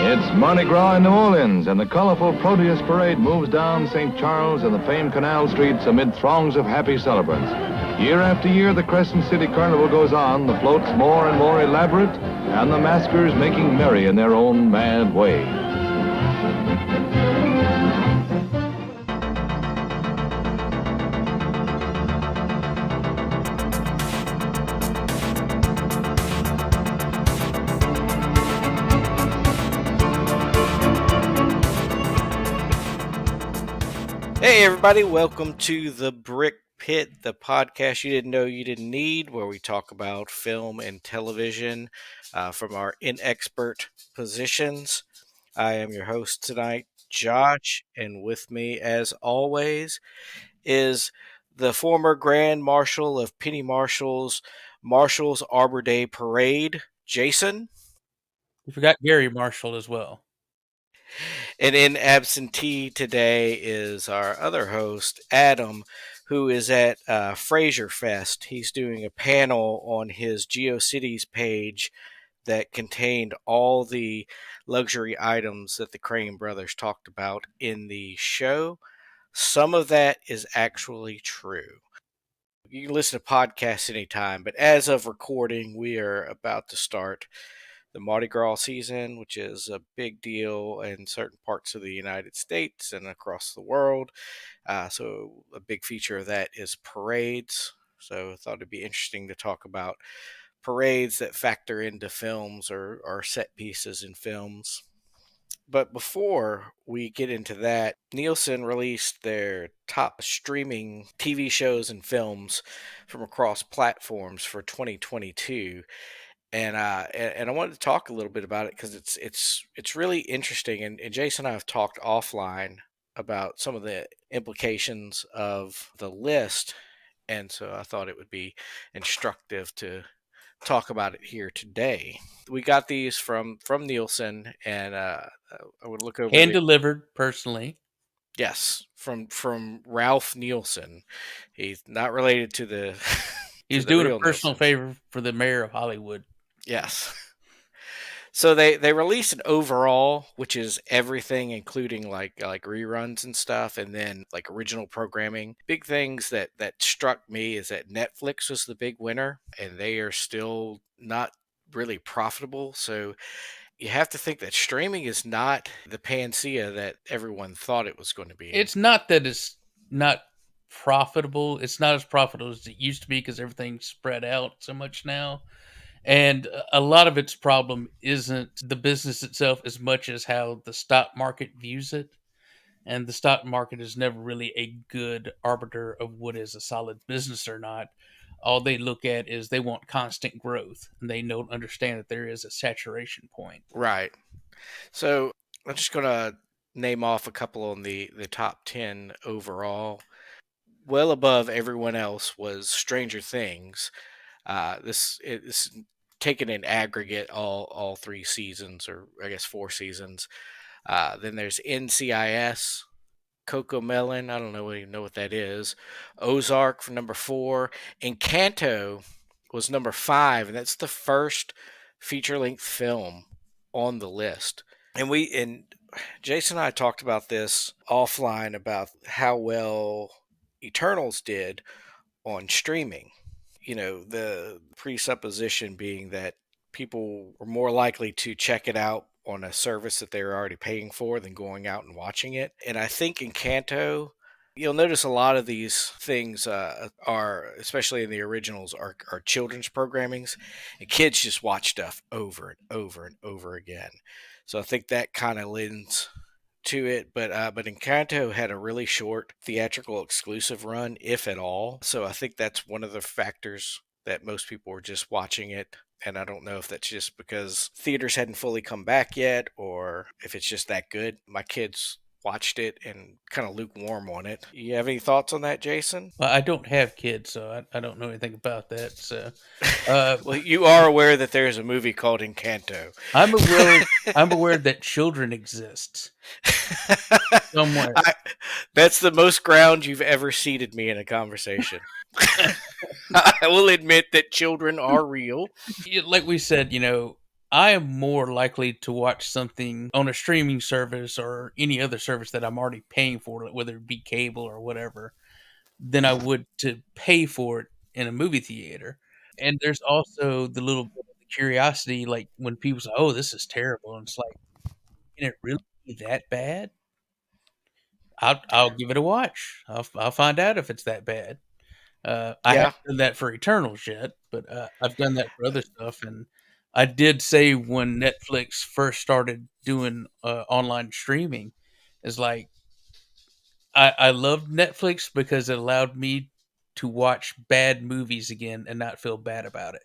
It's Mardi Gras in New Orleans, and the colorful Proteus parade moves down St. Charles and the famed canal streets amid throngs of happy celebrants. Year after year, the Crescent City Carnival goes on, the floats more and more elaborate, and the maskers making merry in their own mad way. Hey everybody, welcome to The Brick Pit, the podcast you didn't know you didn't need, where we talk about film and television from our inexpert positions. I am your host tonight, Josh, and with me, as always, is the former Grand Marshal of Penny Marshall's Arbor Day Parade, Jason. We forgot Gary Marshall as well. And in absentee today is our other host, Adam, who is at Fraser Fest. He's doing a panel on his GeoCities page that contained all the luxury items that the Crane brothers talked about in the show. Some of that is actually true. You can listen to podcasts anytime, but as of recording, we are about to start the Mardi Gras season, which is a big deal in certain parts of the United States and across the world. So a big feature of that is parades. So I thought it'd be interesting to talk about parades that factor into films or set pieces in films. But before we get into that, Nielsen released their top streaming TV shows and films from across platforms for 2022. And I wanted to talk a little bit about it because it's really interesting. And Jason and I have talked offline about some of the implications of the list, and so I thought it would be instructive to talk about it here today. We got these from Nielsen, and I would look over hand delivered personally. Yes, from Ralph Nielsen. He's not related to the. He's doing a personal favor for the mayor of Hollywood. Yes. So they released an overall, which is everything, including like reruns and stuff, and then like original programming. Big things that struck me is that Netflix was the big winner, and they are still not really profitable. So you have to think that streaming is not the panacea that everyone thought it was going to be. It's not that it's not profitable. It's not as profitable as it used to be because everything's spread out so much now. And a lot of its problem isn't the business itself as much as how the stock market views it. And the stock market is never really a good arbiter of what is a solid business or not. All they look at is they want constant growth, and they don't understand that there is a saturation point. Right. So I'm just going to name off a couple on the top 10 overall. Well above everyone else was Stranger Things. This is taken in aggregate all 3 seasons, or I guess 4 seasons. Then there's NCIS, Coco Melon. I don't even know what that is. Ozark for number 4. Encanto was number 5, and that's the first feature-length film on the list. And Jason and I talked about this offline about how well Eternals did on streaming. You know, the presupposition being that people were more likely to check it out on a service that they were already paying for than going out and watching it. And I think Encanto, you'll notice a lot of these things are, especially in the originals, are children's programmings, and kids just watch stuff over and over and over again. So I think that kind of lends to it, but Encanto had a really short theatrical exclusive run, if at all. So I think that's one of the factors that most people were just watching it. And I don't know if that's just because theaters hadn't fully come back yet, or if it's just that good. My kids watched it and kind of lukewarm on it. You have any thoughts on that, Jason? Well, I don't have kids, so I don't know anything about that. So, well, you are aware that there's a movie called Encanto. I'm aware that children exist somewhere. That's the most ground you've ever seated me in a conversation. I will admit that children are real. Like we said, I am more likely to watch something on a streaming service or any other service that I'm already paying for, whether it be cable or whatever, than I would to pay for it in a movie theater. And there's also the little bit of the curiosity, like when people say, "Oh, this is terrible," and it's like, can it really be that bad? I'll give it a watch. I'll find out if it's that bad. I haven't Yeah. done that for Eternals yet, but I've done that for other stuff. And I did say when Netflix first started doing online streaming, is like I loved Netflix because it allowed me to watch bad movies again and not feel bad about it.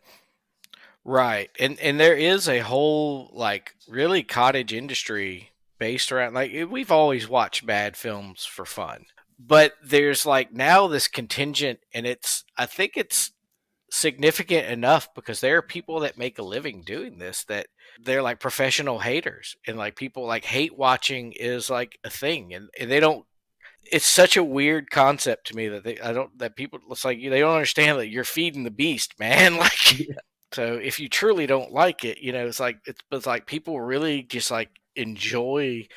Right. And there is a whole like really cottage industry based around we've always watched bad films for fun. But there's like now this contingent, and I think it's significant enough because there are people that make a living doing this, that they're like professional haters, and like people like hate watching is like a thing, and they don't. It's such a weird concept to me that I don't, that people, it's like they don't understand that you're feeding the beast, man. Like, Yeah. so if you truly don't like it, it's like people really just like enjoy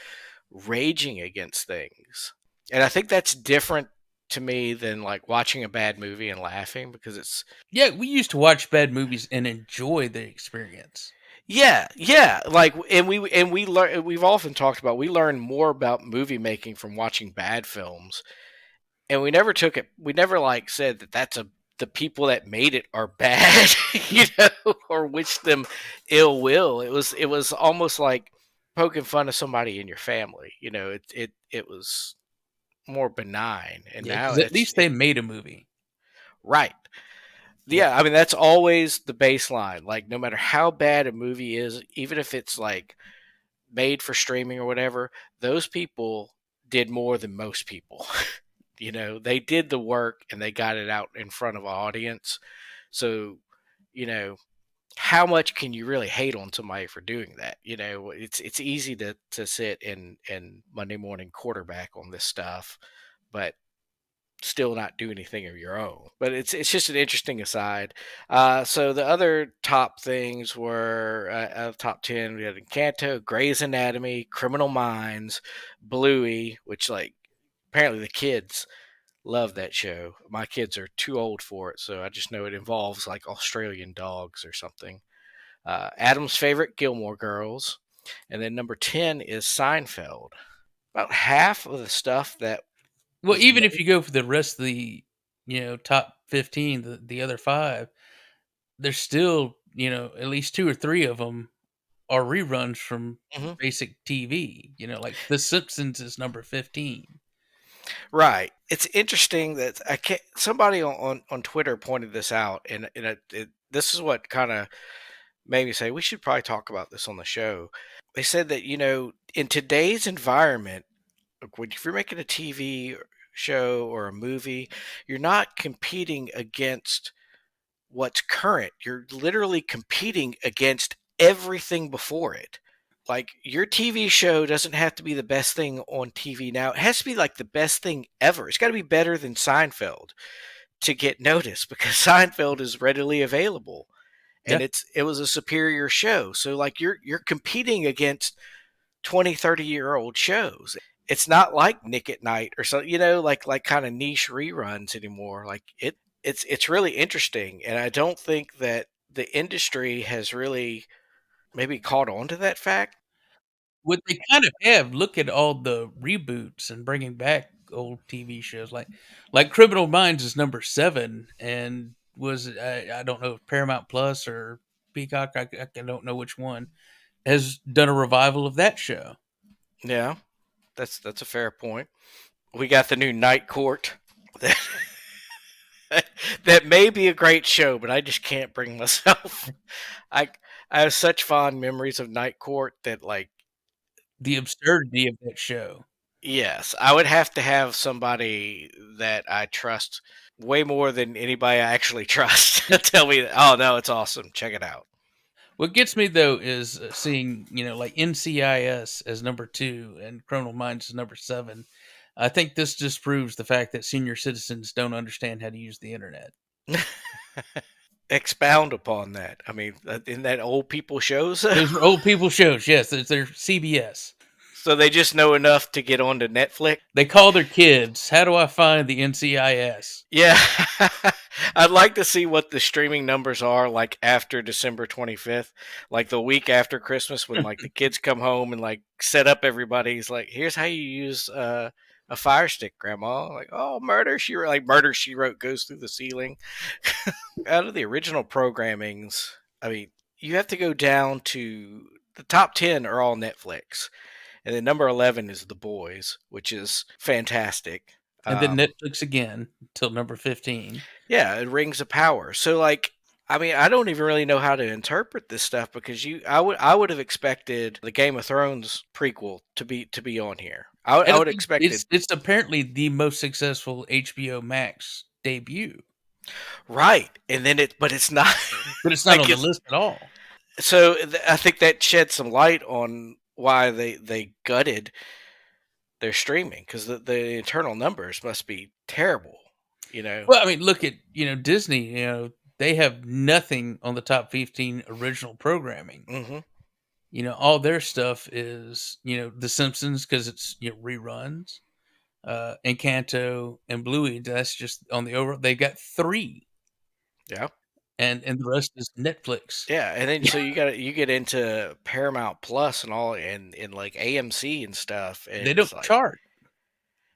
raging against things. And I think that's different to me than like watching a bad movie and laughing, because it's, Yeah, we used to watch bad movies and enjoy the experience. yeah, like, and we learn, we've often talked about, we learn more about movie making from watching bad films, and we never like said that that's a the people that made it are bad, or wish them ill will. It was almost like poking fun of somebody in your family. It was more benign, and Yeah, now because at least they made a movie. right. Yeah, Yeah, I mean that's always the baseline. Like no matter how bad a movie is, even if it's like made for streaming or whatever, those people did more than most people. They did the work and they got it out in front of an audience. So, you know, how much can you really hate on somebody for doing that? It's easy to sit and Monday morning quarterback on this stuff, but still not do anything of your own. But it's just an interesting aside. So the other top things were out of top 10, we had Encanto, Grey's Anatomy, Criminal Minds, Bluey, which like apparently the kids love that show. My kids are too old for it, so I just know it involves like Australian dogs or something. Adam's favorite, Gilmore Girls. And then number 10 is Seinfeld. About half of the stuff that well, was even if made. you go for the rest of the top 15, the other five, there's still at least two or three of them are reruns from Mhm. basic TV. Like The Simpsons is number 15. Right. It's interesting that I can't. Somebody on Twitter pointed this out, and this is what kind of made me say we should probably talk about this on the show. They said that in today's environment, like, if you're making a TV show or a movie, you're not competing against what's current. You're literally competing against everything before it. Like your TV show doesn't have to be the best thing on TV now. It has to be like the best thing ever. It's got to be better than Seinfeld to get noticed, because Seinfeld is readily available Yeah, and it was a superior show. So like you're competing against 20, 30-year-old shows. It's not like Nick at Night or something, like kind of niche reruns anymore. Like it's really interesting, and I don't think that the industry has really maybe caught on to that fact. what they kind of have. Look at all the reboots and bringing back old TV shows, like Criminal Minds is number 7, and I don't know if Paramount Plus or Peacock. I don't know which one has done a revival of that show. Yeah, that's a fair point. We got the new Night Court that that may be a great show, but I just can't bring myself. I I have such fond memories of Night Court that like The absurdity of that show. yes, I would have to have somebody that I trust way more than anybody I actually trust tell me that, oh no, it's awesome. Check it out. What gets me though is seeing like NCIS as number 2 and Criminal Minds as number 7. I think this just proves the fact that senior citizens don't understand how to use the internet. expound upon that. I mean, in that old people shows, Those are old people shows. Yes, they're CBS. so they just know enough to get onto Netflix. They call their kids, "How do I find the NCIS?" Yeah, I'd like to see what the streaming numbers are like after December 25th, like the week after Christmas, when like the kids come home and like set up everybody's like, here's how you use a Fire Stick, Grandma. Like, oh, Murder She Wrote, like Murder She Wrote goes through the ceiling. Out of the original programmings, I mean, you have to go down to the top 10 are all Netflix. And then number 11 is The Boys, which is fantastic. And then Netflix again till number 15. Yeah, it Rings of Power. So like, I mean, I don't even really know how to interpret this stuff because I would have expected the Game of Thrones prequel to be on here. I would expect it. It's apparently the most successful HBO Max debut, Right, and then but it's not. but it's not like on the it's, list at all. so I think that sheds some light on why they gutted their streaming because the internal numbers must be terrible. You know. Well, I mean, look at Disney. They have nothing on the top 15 original programming. Hmm. All their stuff is The Simpsons because it's reruns. Encanto and Bluey. That's just on the over. They've got 3, Yeah. and the rest is Netflix. Yeah, and then so you get into Paramount Plus and all and like AMC and stuff, and They it's don't like chart.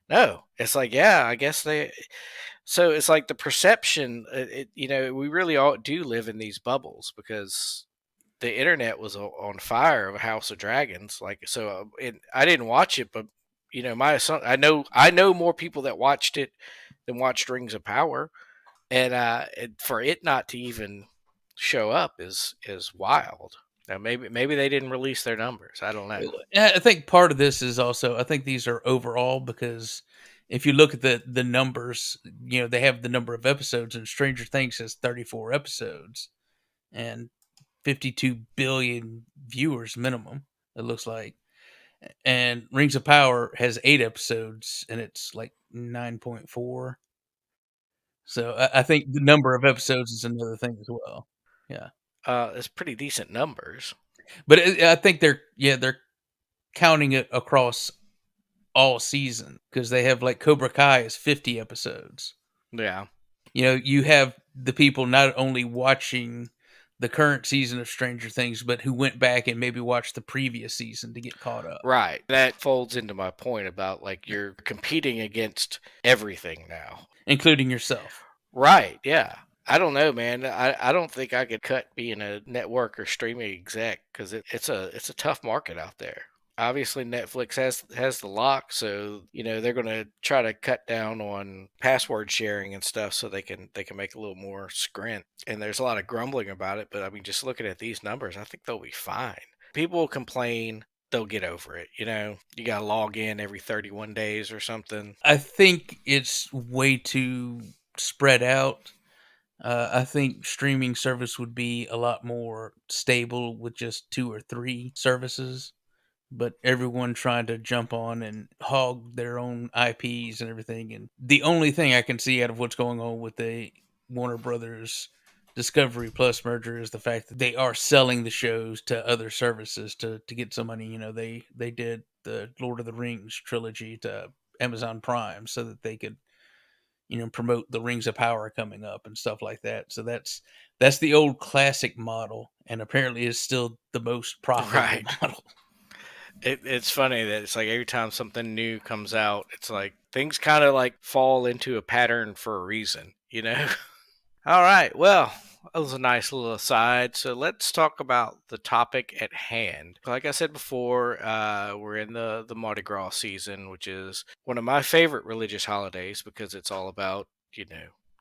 no, it's like yeah, I guess they. So it's like the perception. We really all do live in these bubbles because the internet was on fire of House of Dragons. Like so, I didn't watch it, but my son, I know more people that watched it than watched Rings of Power, and for it not to even show up is wild. Now maybe they didn't release their numbers. I don't know. I think part of this is also I think these are overall because if you look at the numbers, they have the number of episodes, and Stranger Things has 34 episodes and 52 billion viewers minimum. It looks like, and Rings of Power has 8 episodes and it's like 9.4. So I think the number of episodes is another thing as well. Yeah, It's pretty decent numbers. but I think they're counting it across all season because they have like Cobra Kai is 50 episodes. Yeah. You have the people not only watching the current season of Stranger Things, but who went back and maybe watched the previous season to get caught up. Right. That folds into my point about like you're competing against everything now. Including yourself. Right. Yeah. I don't know, man. I don't think I could cut being a network or streaming exec because it's a tough market out there. Obviously, Netflix has the lock, so they're going to try to cut down on password sharing and stuff, so they can make a little more scrint. And there's a lot of grumbling about it, but I mean, just looking at these numbers, I think they'll be fine. People will complain, they'll get over it. You got to log in every 31 days or something. I think it's way too spread out. I think streaming service would be a lot more stable with just 2 or 3 services. But everyone trying to jump on and hog their own IPs and everything. And the only thing I can see out of what's going on with the Warner Brothers Discovery Plus merger is the fact that they are selling the shows to other services to get some money. They did the Lord of the Rings trilogy to Amazon Prime so that they could promote the Rings of Power coming up and stuff like that. So that's the old classic model, and apparently is still the most profitable model. It's funny that it's like every time something new comes out, it's like things kind of like fall into a pattern for a reason, All right, well, that was a nice little aside. So let's talk about the topic at hand. Like I said before, we're in the Mardi Gras season, which is one of my favorite religious holidays because it's all about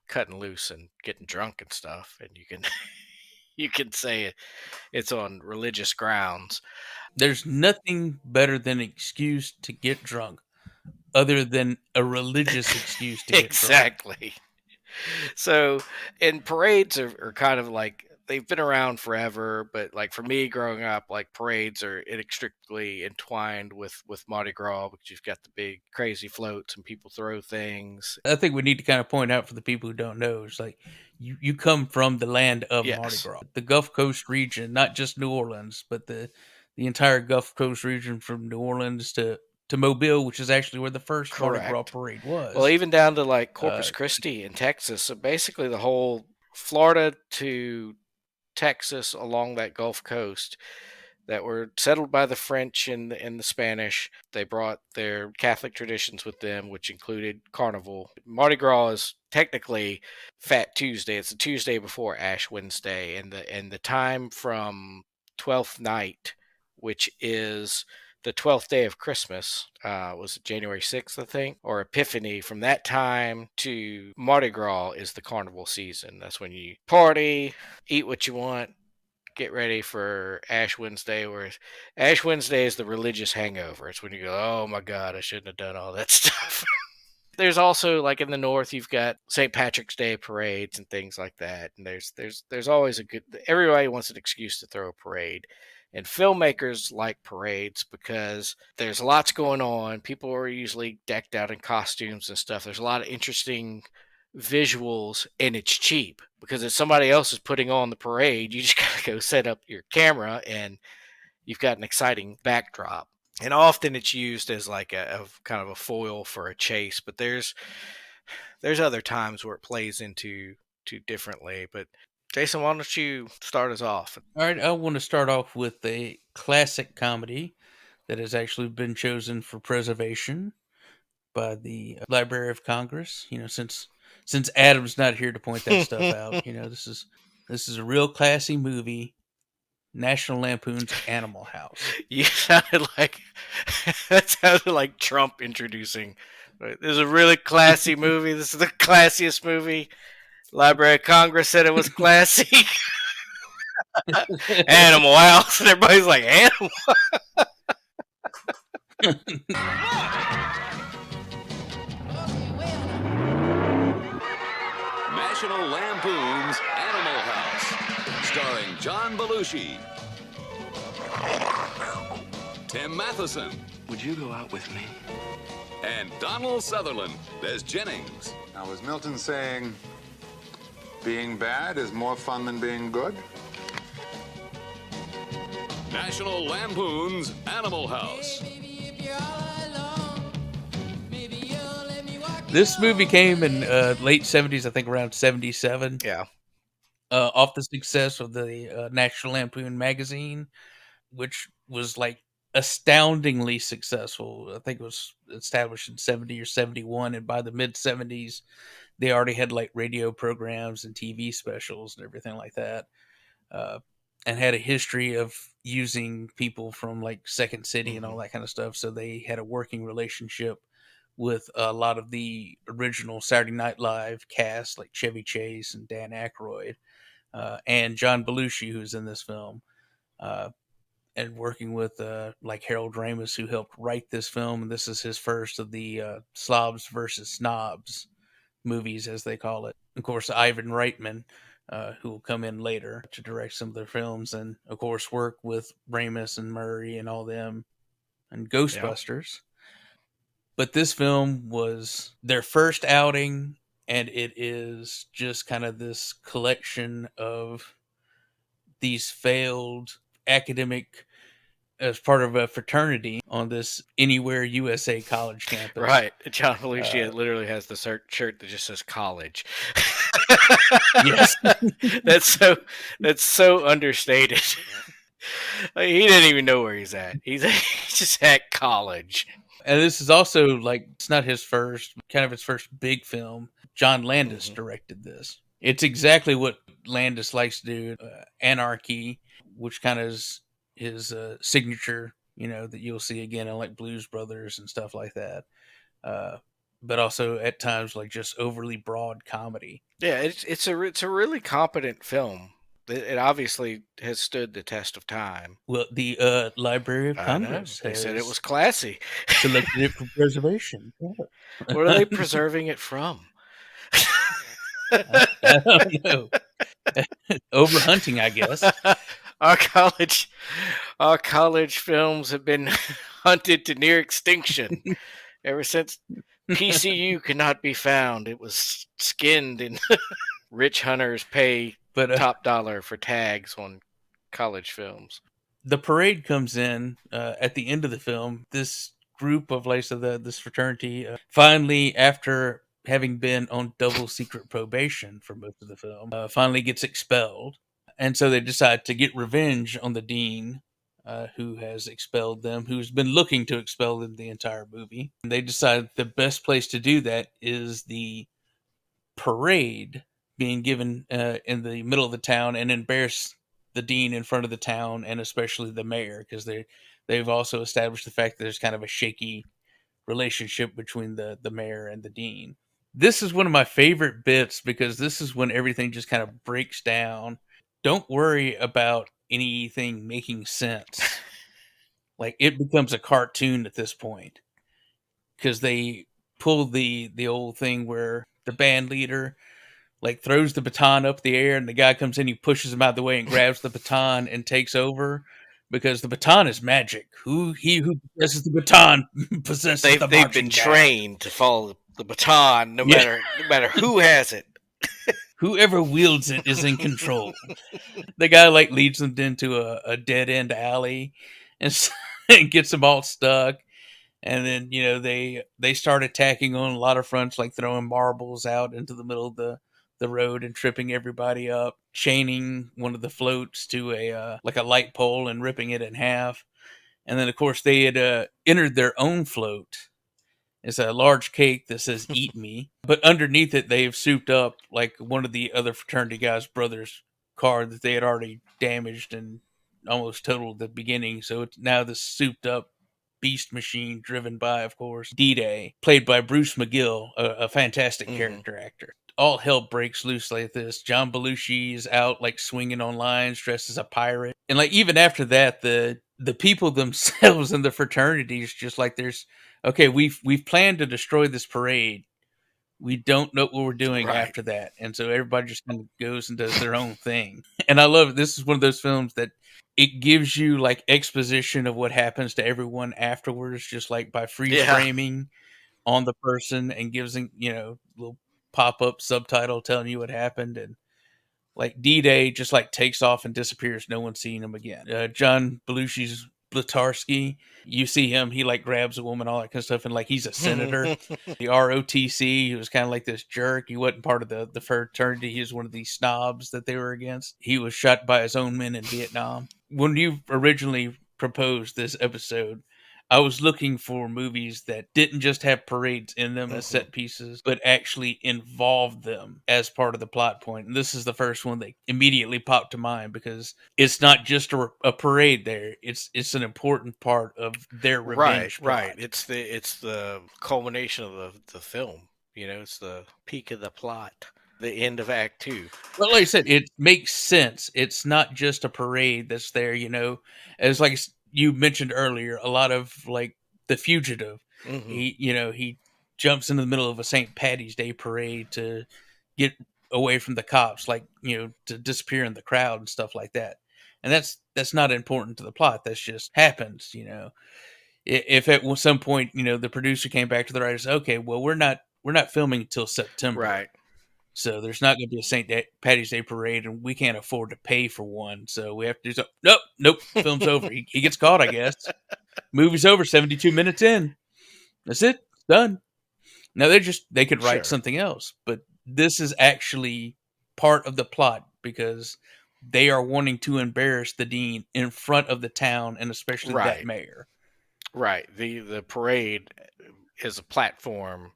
cutting loose and getting drunk and stuff, and you can say it's on religious grounds. There's nothing better than an excuse to get drunk other than a religious excuse to get exactly. So, and parades are kind of like they've been around forever, but like for me growing up, like parades are inextricably entwined with Mardi Gras because you've got the big crazy floats and people throw things. I think we need to kind of point out for the people who don't know, it's like you come from the land of Mardi Yes, Gras, the Gulf Coast region, not just New Orleans, but the entire Gulf Coast region from New Orleans to Mobile, which is actually where the first Mardi Gras correct. parade Well, was. even down to like Uh, Corpus Christi in Texas. So basically, the whole Florida to Texas along that Gulf Coast that were settled by the French and the Spanish. They brought their Catholic traditions with them, which included carnival. Mardi Gras is technically Fat Tuesday. It's the Tuesday before Ash Wednesday, and the time from 12th night, which is the 12th day of Christmas, was January 6th, I think, or Epiphany. From that time to Mardi Gras is the carnival season. That's when you party, eat what you want, get ready for Ash Wednesday, where Ash Wednesday is the religious hangover. It's when you go, oh my God, I shouldn't have done all that stuff. There's also like in the north, you've got St. Patrick's Day parades and things like that. And there's always a good. Everybody wants an excuse to throw a parade, and filmmakers like parades because there's lots going on. People are usually decked out in costumes and stuff. There's a lot of interesting visuals, and it's cheap because if somebody else is putting on the parade, you just gotta go set up your camera and you've got an exciting backdrop. And often it's used as like a kind of a foil for a chase, but there's other times where it plays into differently. But Jason, why don't you start us off? all right, I want to start off with a classic comedy that has actually been chosen for preservation by the Library of Congress. Since Adam's not here to point that stuff out, this is a real classy movie. National Lampoon's Animal House. You sounded like that sounded like Trump introducing. This is a really classy movie. This is the classiest movie. Library of Congress said it was classy. Animal House, and everybody's like Animal. National Lampoon's Animal House, starring John Belushi, Tim Matheson, Would you go out with me? and Donald Sutherland as Jennings. Now, was Milton saying being bad is more fun than being good? National Lampoon's Animal House. This movie came in late 70s, I think around 77. Yeah. Off the success of the National Lampoon magazine, which was like astoundingly successful. I think it was established in 70 or 71, and by the mid 70s, they already had like radio programs and TV specials and everything like that, and had a history of using people from like Second City and all that kind of stuff. So they had a working relationship with a lot of the original Saturday Night Live cast, like Chevy Chase and Dan Aykroyd, and John Belushi, who's in this film, and working with like Harold Ramis, who helped write this film. And this is his first of the slobs versus snobs movies, as they call it. Of course, Ivan Reitman, who will come in later to direct some of their films, and of course work with Ramis and Murray and all them, and Ghostbusters. But this film was their first outing, and it is just kind of this collection of these failed academic as part of a fraternity on this Anywhere USA college campus. Right. John Belushi literally has the shirt that just says college. Yes. That's so understated. Like, he didn't even know where he's at. He's just at college. And this is also like, it's not his first, kind of his first big film. John Landis directed this. It's exactly what Landis likes to do. Anarchy, which kind of is his signature, that you'll see again in like Blues Brothers and stuff like that. But also at times like just overly broad comedy. Yeah, it's a really competent film. It obviously has stood the test of time. Well, the Library of I know. Congress They said it has was classy. selected it for preservation. Yeah. What are they preserving it from? I don't know. Over hunting, I guess. our college films have been hunted to near extinction ever since PCU could not be found. It was skinned, and rich hunters pay But top dollar for tags on college films. the parade comes in at the end of the film. This group of this fraternity finally, after having been on double secret probation for most of the film, finally gets expelled. And so they decide to get revenge on the dean who has expelled them, who's been looking to expel them the entire movie. And they decide the best place to do that is the parade being given in the middle of the town and embarrass the dean in front of the town, and especially the mayor, because they've also established the fact that there's kind of a shaky relationship between the mayor and the dean. This is one of my favorite bits because this is when everything just kind of breaks down. Don't worry about anything making sense. Like, it becomes a cartoon at this point because they pull the old thing where the band leader like throws the baton up the air and the guy comes in, he pushes him out of the way and grabs the baton and takes over because the baton is magic. He who possesses the baton possesses the marching They've been band. trained to follow the baton no matter who has it. Whoever wields it is in control. The guy like leads them into a dead end alley and gets them all stuck. And then, you know, they start attacking on a lot of fronts, like throwing marbles out into the middle of the road and tripping everybody up, chaining one of the floats to a light pole and ripping it in half. And then, of course, they had entered their own float. It's a large cake that says "Eat Me," but underneath it, they've souped up like one of the other fraternity guys' brothers' car that they had already damaged and almost totaled at the beginning. So it's now this souped up beast machine driven by, of course, D-Day, played by Bruce McGill, a fantastic character actor. All hell breaks loose like this. John Belushi is out like swinging on lines, dressed as a pirate, and like even after that, the people themselves in the fraternities just like okay, we've planned to destroy this parade. We don't know what we're doing after that, and so everybody just kind of goes and does their own thing. And I love it. This is one of those films that it gives you like exposition of what happens to everyone afterwards, just like by freeze framing on the person and gives them, you know, little pop-up subtitle telling you what happened. And like D-Day just like takes off and disappears. No one's seen him again. John Belushi's Blatarsky, you see him, he like grabs a woman, all that kind of stuff, and like he's a senator. The ROTC, he was kind of like this jerk. He wasn't part of the fraternity. He was one of these snobs that they were against. He was shot by his own men in Vietnam. When you originally proposed this episode, I was looking for movies that didn't just have parades in them as set pieces, but actually involved them as part of the plot point. And this is the first one that immediately popped to mind because it's not just a parade there. It's an important part of their revenge plot. Right. It's the culmination of the film. You know, it's the peak of the plot. The end of Act 2. Well, like I said, it makes sense. It's not just a parade that's there, you know. As like you mentioned earlier, a lot of like The Fugitive. He jumps into the middle of a St. Patty's Day parade to get away from the cops, like, you know, to disappear in the crowd and stuff like that. And that's not important to the plot. That's just happens, you know. If at some point, you know, the producer came back to the writers, okay, well, we're not filming until September. Right. So there's not going to be a St. Patty's Day parade, and we can't afford to pay for one. So we have to do something. Nope. Film's over. He gets caught, I guess. Movie's over. 72 minutes in. That's it. It's done. Now they could write something else, but this is actually part of the plot because they are wanting to embarrass the dean in front of the town and especially that mayor. Right. The parade is a platform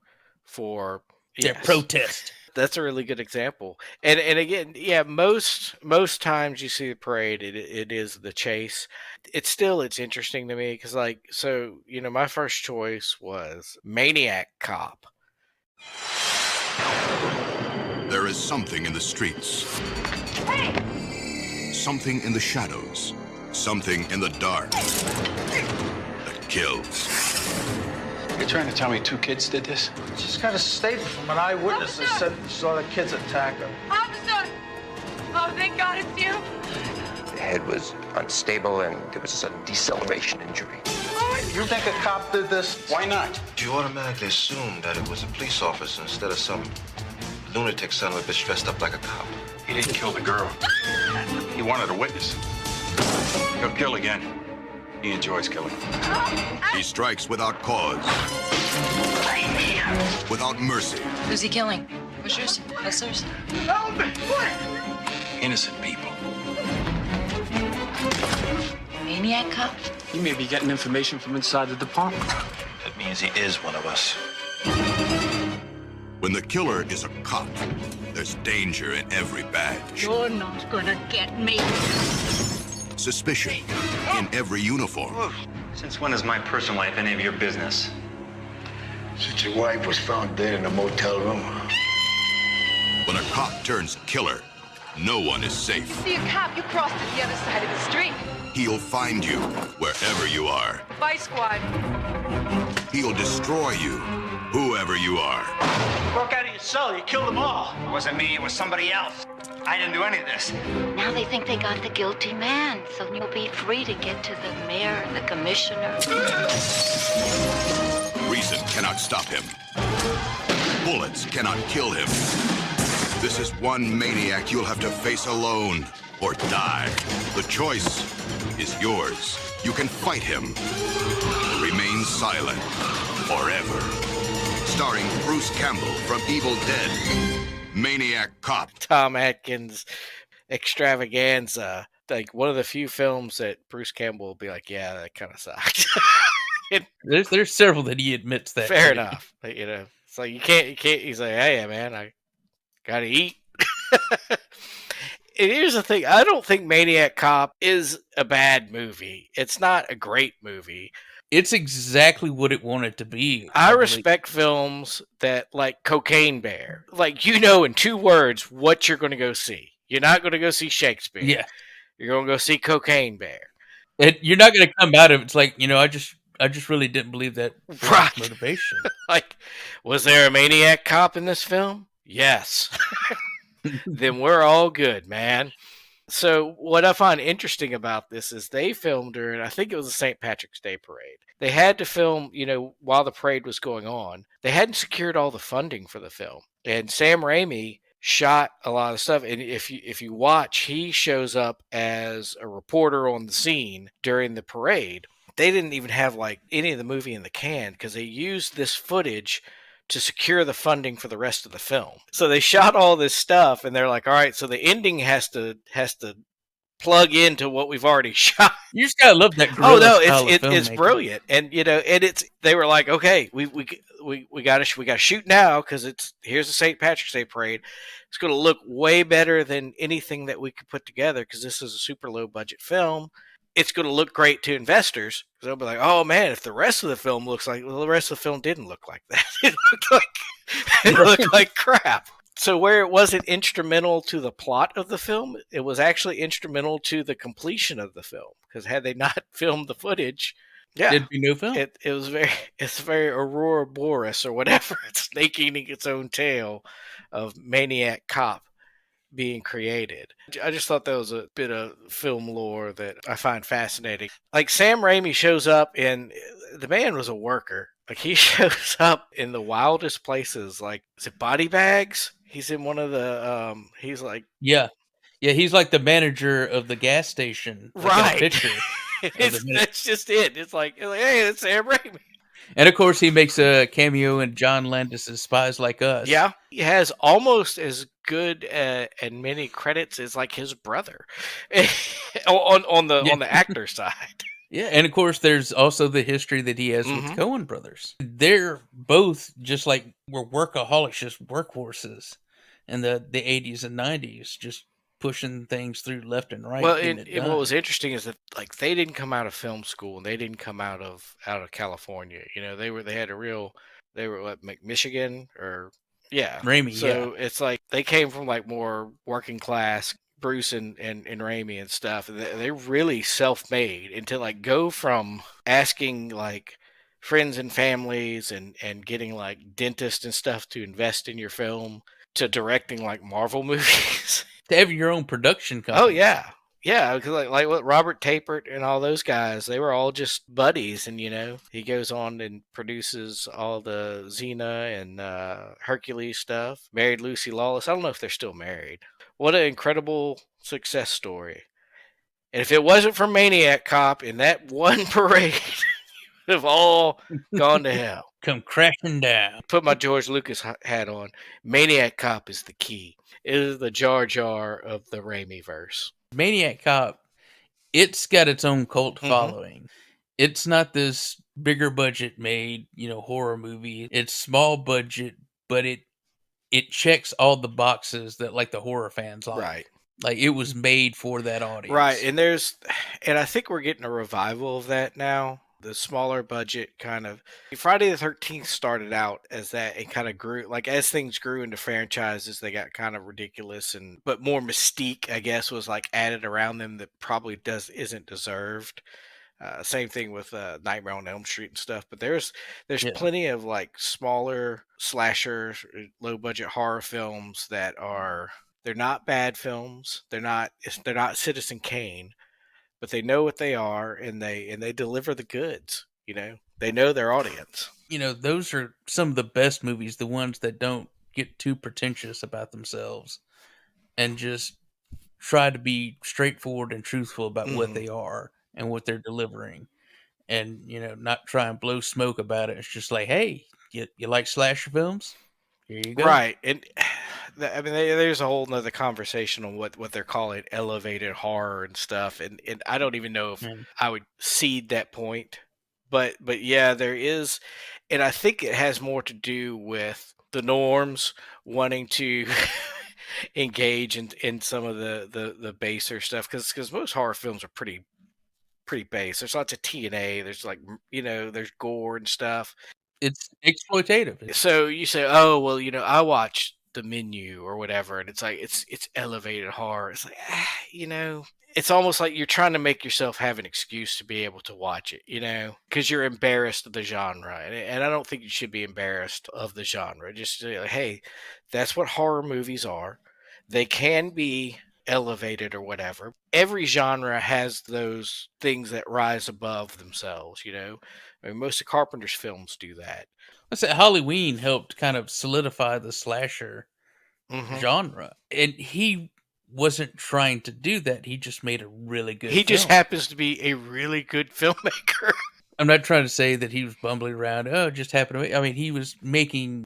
for their protest. That's a really good example. And again, yeah, most times you see the parade, it is the chase. It's interesting to me because, like, so, you know, my first choice was Maniac Cop. There is something in the streets. Something in the shadows. Something in the dark that kills. You're trying to tell me 2 kids did this? She's got a statement from an eyewitness that said she saw the kids attack her. Officer! Oh, thank God it's you. The head was unstable and there was a sudden deceleration injury. You think a cop did this? Why not? You automatically assume that it was a police officer instead of some lunatic son of a bitch dressed up like a cop. He didn't kill the girl. He wanted a witness. He'll kill again. He enjoys killing. He strikes without cause, without mercy. Who's he killing? Pushers? Hustlers? Innocent people. Maniac Cop? You may be getting information from inside the department. That means he is one of us. When the killer is a cop, there's danger in every badge. You're not gonna get me. Suspicion in every uniform. Since when is my personal life any of your business? Since your wife was found dead in a motel room. When a cop turns killer, no one is safe. See a cop, you crossed to the other side of the street. He'll find you wherever you are. Bye, squad. He'll destroy you, whoever you are. Broke out of your cell. You killed them all. It wasn't me, it was somebody else. I didn't do any of this. Now they think they got the guilty man, so you'll be free to get to the mayor and the commissioner. Reason cannot stop him. Bullets cannot kill him. This is one maniac you'll have to face alone or die. The choice is yours. You can fight him. Remain silent forever. Starring Bruce Campbell from Evil Dead. Maniac Cop. Tom Atkins extravaganza. Like one of the few films that Bruce Campbell will be like, yeah, that kind of sucked. There's several that he admits that. Fair enough. But, you know, it's like you can't. He's like, hey, man, I gotta eat. And here's the thing: I don't think Maniac Cop is a bad movie. It's not a great movie. It's exactly what it wanted to be. I respect films that, like Cocaine Bear, like, you know, in 2 words what you're going to go see. You're not going to go see Shakespeare. Yeah, you're going to go see Cocaine Bear. You're not going to come out of it. It's like, you know, I just really didn't believe that Right. motivation. Like, was there a Maniac Cop in this film? Yes. Then we're all good, man. So what I find interesting about this is they filmed during, I think it was the St. Patrick's Day parade. They had to film, you know, while the parade was going on. They hadn't secured all the funding for the film. And Sam Raimi shot a lot of stuff. And if you watch, he shows up as a reporter on the scene during the parade. They didn't even have like any of the movie in the can because they used this footage to secure the funding for the rest of the film. So they shot all this stuff and they're like, all right, so the ending has to plug into what we've already shot. You just gotta love that. Oh no, it's it's brilliant. And you know, and they were like, okay, we gotta shoot now because here's the St. Patrick's Day parade. It's gonna look way better than anything that we could put together because this is a super low budget film. It's going to look great to investors because they'll be like, "Oh man, if the rest of the film looks like the rest of the film didn't look like that. It looked like crap." So where it wasn't instrumental to the plot of the film, it was actually instrumental to the completion of the film because had they not filmed the footage, there'd be no film. It's very Aurora Boreas or whatever. It's snake eating its own tail of Maniac Cop being created. I just thought that was a bit of film lore that I find fascinating. Like Sam Raimi shows up and the man was a worker. Like he shows up in the wildest places. Like, is it Body Bags? He's in one of the he's like he's like the manager of the gas station. Right. Picture that's just it. It's like, hey, it's Sam Raimi. And of course, he makes a cameo in John Landis's Spies Like Us. Yeah, he has almost as good and many credits as like his brother on the actor side. Yeah, and of course, there's also the history that he has with the Coen brothers. They're both just like were workaholics, just workhorses in the 80s and 90s, just pushing things through left and right. Well, and what was interesting is that like they didn't come out of film school and they didn't come out of California. You know, they were what, Michigan or Raimi. So it's like they came from like more working class. Bruce and Raimi and stuff. They're really self-made, and to like go from asking like friends and families and getting like dentists and stuff to invest in your film to directing like Marvel movies. To have your own production company. Oh yeah, yeah. Because like what Robert Tapert and all those guys, they were all just buddies, and he goes on and produces all the Xena and Hercules stuff. Married Lucy Lawless. I don't know if they're still married. What an incredible success story! And if it wasn't for Maniac Cop in that one parade, would have all gone to hell. Come crashing down. Put my George Lucas hat on. Maniac Cop is the key. It is the Jar Jar of the Raimi verse. Maniac Cop, it's got its own cult following. It's not this bigger budget made, horror movie. It's small budget, but it checks all the boxes that like the horror fans like. Right. Like it was made for that audience. Right. And I think we're getting a revival of that now. The smaller budget kind of Friday the 13th started out as that and kind of grew, like as things grew into franchises, they got kind of ridiculous but more mystique, I guess, was like added around them that probably isn't deserved. Same thing with Nightmare on Elm Street and stuff. But there's plenty of like smaller slashers, low budget horror films that they're not bad films. They're not Citizen Kane. But they know what they are, and they deliver the goods. They know their audience. Those are some of the best movies, the ones that don't get too pretentious about themselves, and just try to be straightforward and truthful about what they are and what they're delivering, and not try and blow smoke about it. It's just like, hey, you like slasher films? Here you go. Right, and I mean, there's a whole nother conversation on what they're calling elevated horror and stuff, and I don't even know if I would cede that point, but yeah, there is, and I think it has more to do with the norms wanting to engage in some of the baser stuff, because most horror films are pretty base. There's lots of TNA. There's like there's gore and stuff. It's exploitative. So you say, oh well, I watched The Menu or whatever, and it's like it's elevated horror. It's like it's almost like you're trying to make yourself have an excuse to be able to watch it, because you're embarrassed of the genre, and I don't think you should be embarrassed of the genre. Just say, like, hey, that's what horror movies are. They can be elevated or whatever. Every genre has those things that rise above themselves. I mean, most of Carpenter's films do that. I said Halloween helped kind of solidify the slasher genre, and he wasn't trying to do that. He just made a really good film. Just happens to be a really good filmmaker. I'm not trying to say that he was bumbling around. Oh, it just happened to me. I mean, he was making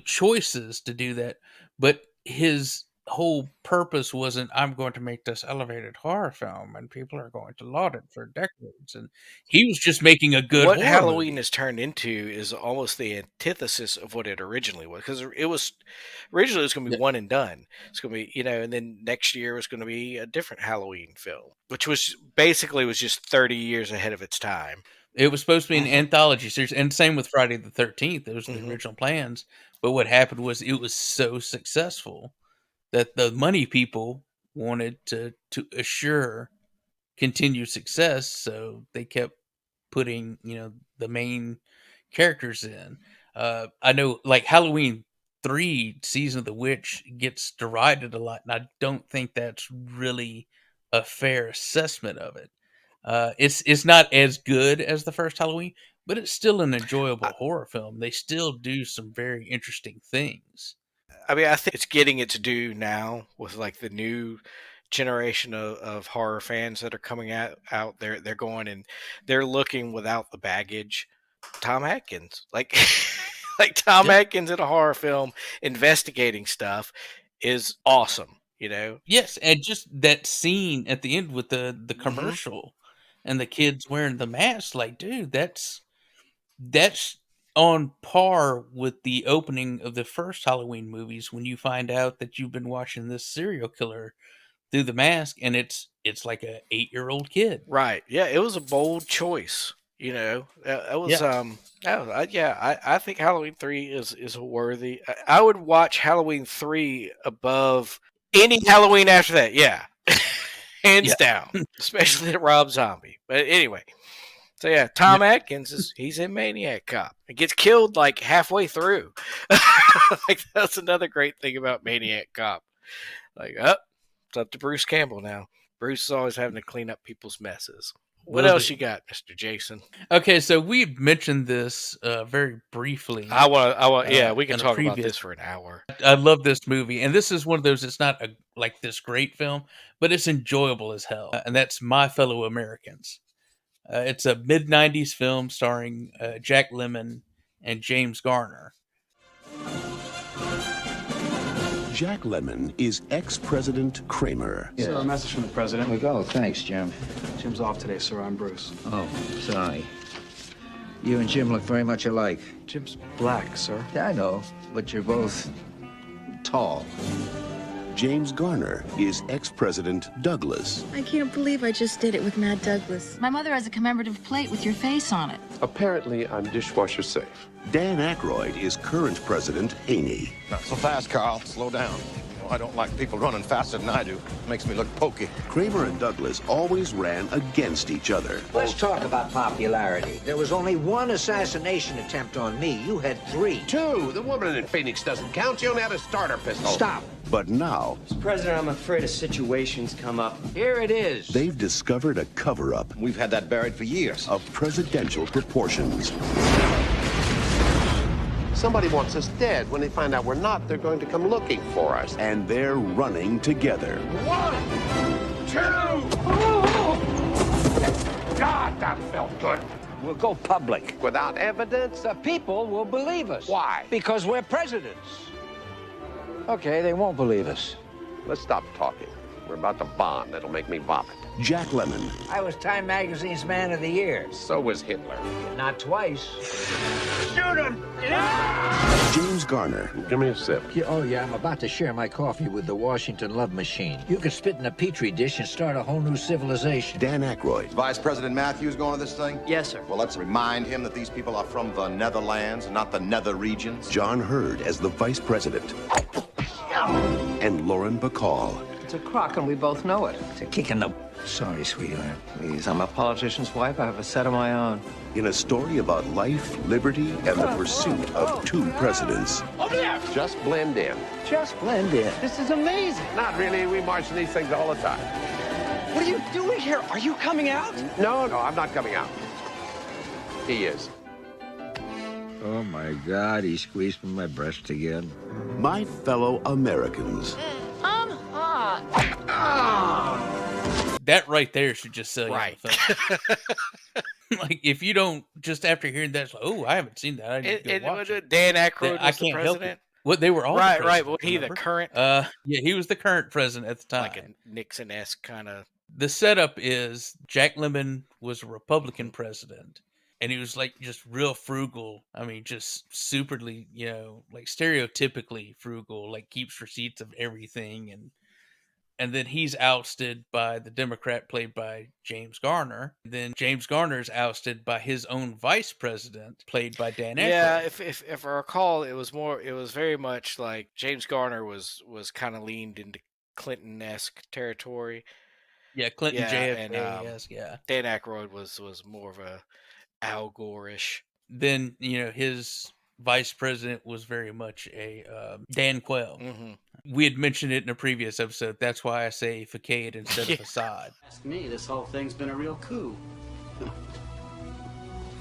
choices to do that, but his whole purpose wasn't, I'm going to make this elevated horror film and people are going to laud it for decades. And he was just making a good what horror Halloween movie. has turned into is almost the antithesis of what it originally was, because it was originally going to be one and done. It's going to be and then next year was going to be a different Halloween film, which was basically just 30 years ahead of its time. It was supposed to be an anthology series, and same with Friday the 13th. Those were the original plans, but what happened was it was so successful that the money people wanted to assure continued success, so they kept putting the main characters in. I know, like Halloween 3 Season of the Witch gets derided a lot, and I don't think that's really a fair assessment of it. It's not as good as the first Halloween, but it's still an enjoyable horror film. They still do some very interesting things. I mean, I think it's getting its due now with like the new generation of horror fans that are coming out. They're going and they're looking without the baggage. Tom Atkins, like Tom Atkins in a horror film investigating stuff is awesome. Yes, and just that scene at the end with the commercial and the kids wearing the mask, like, dude, that's on par with the opening of the first Halloween movies when you find out that you've been watching this serial killer through the mask, and it's like a 8-year-old kid. Right. Yeah, it was a bold choice. It was I think Halloween 3 is worthy. I would watch Halloween 3 above any Halloween after that. Yeah. Hands down. Especially the Rob Zombie. But anyway. So yeah, Tom Atkins he's in Maniac Cop. He gets killed like halfway through. Like that's another great thing about Maniac Cop. Like, It's up to Bruce Campbell now. Bruce is always having to clean up people's messes. What Will else do. you got, Mr. Jason? Okay, so we mentioned this very briefly. Yeah, we can in a talk about previous- this for an hour. I love this movie, and this is one of those. It's not like this great film, but it's enjoyable as hell, and that's My Fellow Americans. It's a mid '90s film starring Jack Lemmon and James Garner. Jack Lemmon is ex-President Kramer. Sir, a message from the president. We go. Thanks, Jim. Jim's off today, sir. I'm Bruce. Oh, sorry. You and Jim look very much alike. Jim's black, sir. Yeah, I know, but you're both tall. James Garner is ex-President Douglas. I can't believe I just did it with Matt Douglas. My mother has a commemorative plate with your face on it. Apparently, I'm dishwasher safe. Dan Aykroyd is current President Haney. Not so fast, Carl. Slow down. You know, I don't like people running faster than I do. It makes me look pokey. Kramer and Douglas always ran against each other. Let's talk about popularity. There was only one assassination attempt on me. You had 3. 2. The woman in Phoenix doesn't count. You only had a starter pistol. Stop. But now, Mr. President, I'm afraid a situation's come up. Here it is. they've discovered a cover-up We've had that buried for years. of presidential proportions. Somebody wants us dead. When they find out we're not, they're going to come looking for us. And they're running together. 1, 2. God, that felt good. We'll go public. Without evidence? The people will believe us. Why? Because we're presidents. Okay, they won't believe us. Let's stop talking. We're about to bond. That'll make me vomit. Jack Lemmon, I was Time Magazine's Man of the Year. So was Hitler. Not twice. Shoot him! James Garner, Give me a sip. Yeah, I'm about to share my coffee with the Washington Love Machine. You can spit in a petri dish and start a whole new civilization. Dan Aykroyd, Vice President Matthews going to this thing? Yes, sir. Well, let's remind him that these people are from the Netherlands and not the nether regions. John Hurd as the Vice President, and Lauren Bacall. It's a crock, and we both know it. It's a kick in the... Sorry, sweetheart. Please, I'm a politician's wife. I have a set of my own. In a story about life, liberty, and the pursuit of 2 presidents. Over there! Just blend in. Just blend in. This is amazing. Not really. We march in these things all the time. What are you doing here? Are you coming out? No, I'm not coming out. He is. Oh, my God, he squeezed my breast again. My Fellow Americans. I'm hot. That right there should just sell you. Right. the film. Like, if you don't, just after hearing that, it's like, oh, I haven't seen that. I need to go watch it. Dan Aykroyd I was the can't help it. president. What they were all Right, the right. presidents, Was he the remember? current, Yeah, he was the current president at the time. like a Nixon-esque kind of? The setup is Jack Lemmon was a Republican president, and he was like just real frugal. I mean, just superly, like stereotypically frugal, like keeps receipts of everything, and then he's ousted by the Democrat played by James Garner. Then James Garner's ousted by his own vice president played by Dan Aykroyd. Yeah, if I recall, it was very much like James Garner was kind of leaned into Clinton-esque territory. Yeah, Clinton, Yeah, JFK, and, yes, yeah. Dan Aykroyd was more of a Al Gore-ish. Then, his vice president was very much a Dan Quayle. Mm-hmm. We had mentioned it in a previous episode. That's why I say facade instead of facade. Ask me, this whole thing's been a real coup.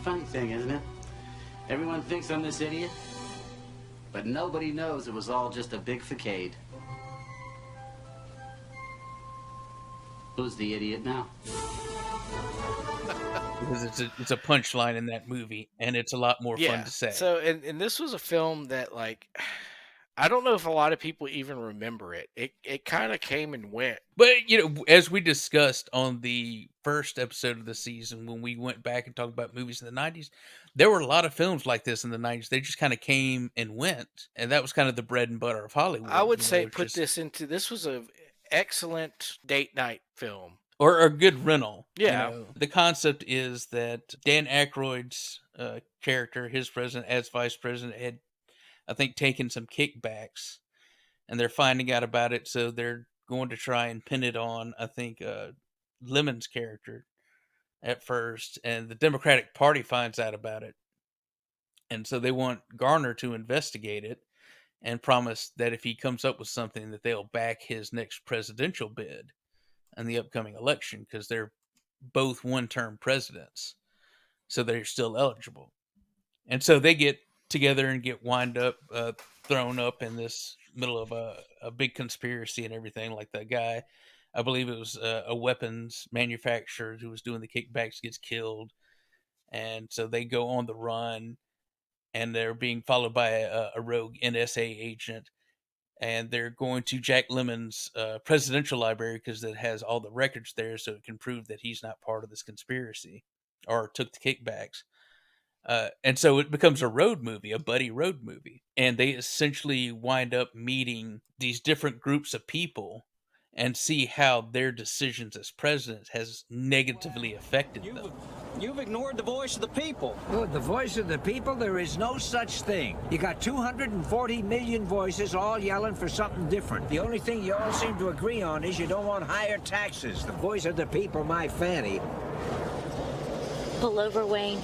Funny thing, isn't it? Everyone thinks I'm this idiot, but nobody knows it was all just a big facade. Who's the idiot now? Because it's a punchline in that movie, and it's a lot more fun to say. So, and this was a film that, like, I don't know if a lot of people even remember it. It kind of came and went. But, as we discussed on the first episode of the season, when we went back and talked about movies in the 90s, there were a lot of films like this in the 90s. They just kind of came and went, and that was kind of the bread and butter of Hollywood. I would say this was a excellent date night film. Or a good rental. Yeah. The concept is that Dan Aykroyd's character, his president as vice president, had, I think, taken some kickbacks, and they're finding out about it, so they're going to try and pin it on, I think, Lemon's character at first, and the Democratic Party finds out about it, and so they want Garner to investigate it, and promise that if he comes up with something that they'll back his next presidential bid in the upcoming election, because they're both one-term presidents, so they're still eligible. And so they get together and get wind up, thrown up in this middle of a big conspiracy and everything. Like the guy, I believe it was a weapons manufacturer who was doing the kickbacks, gets killed. And so they go on the run, and they're being followed by a rogue NSA agent. And they're going to Jack Lemmon's presidential library because it has all the records there, so it can prove that he's not part of this conspiracy or took the kickbacks. And so it becomes a road movie, a buddy road movie. And they essentially wind up meeting these different groups of people and see how their decisions as presidents has negatively affected them. You've ignored the voice of the people. Good, the voice of the people, there is no such thing. You got 240 million voices all yelling for something different. The only thing you all seem to agree on is you don't want higher taxes. The voice of the people, my fanny. Pull over, Wayne.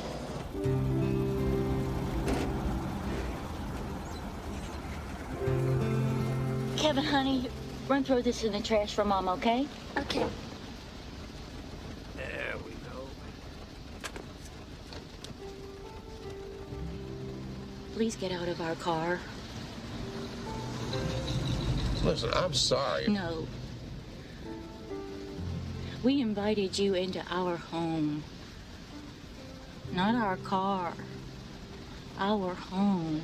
Kevin, honey, run throw this in the trash for Mom, okay? Okay. There we go. Please get out of our car. Listen, I'm sorry. No. We invited you into our home. Not our car. Our home.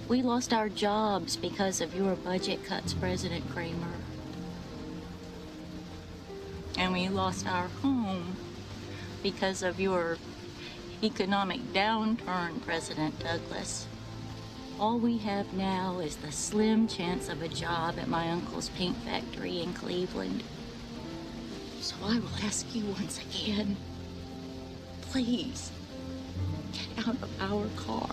We lost our jobs because of your budget cuts, President Kramer. And we lost our home because of your economic downturn, President Douglas. All we have now is the slim chance of a job at my uncle's paint factory in Cleveland. So I will ask you once again, please, get out of our car.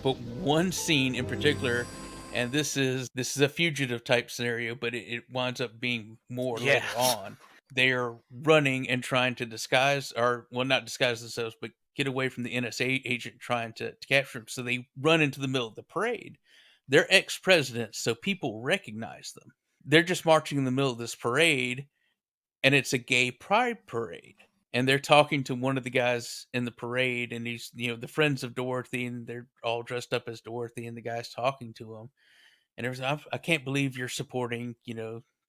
But one scene in particular, and this is a fugitive type scenario, but it winds up being more later on. They're running and trying to disguise, or well, not disguise themselves, but get away from the NSA agent trying to capture them. So they run into the middle of the parade. They're ex-presidents, so people recognize them. They're just marching in the middle of this parade, and it's a gay pride parade. And they're talking to one of the guys in the parade, and he's, the friends of Dorothy, and they're all dressed up as Dorothy, and the guy's talking to him. And there's, I can't believe you're supporting,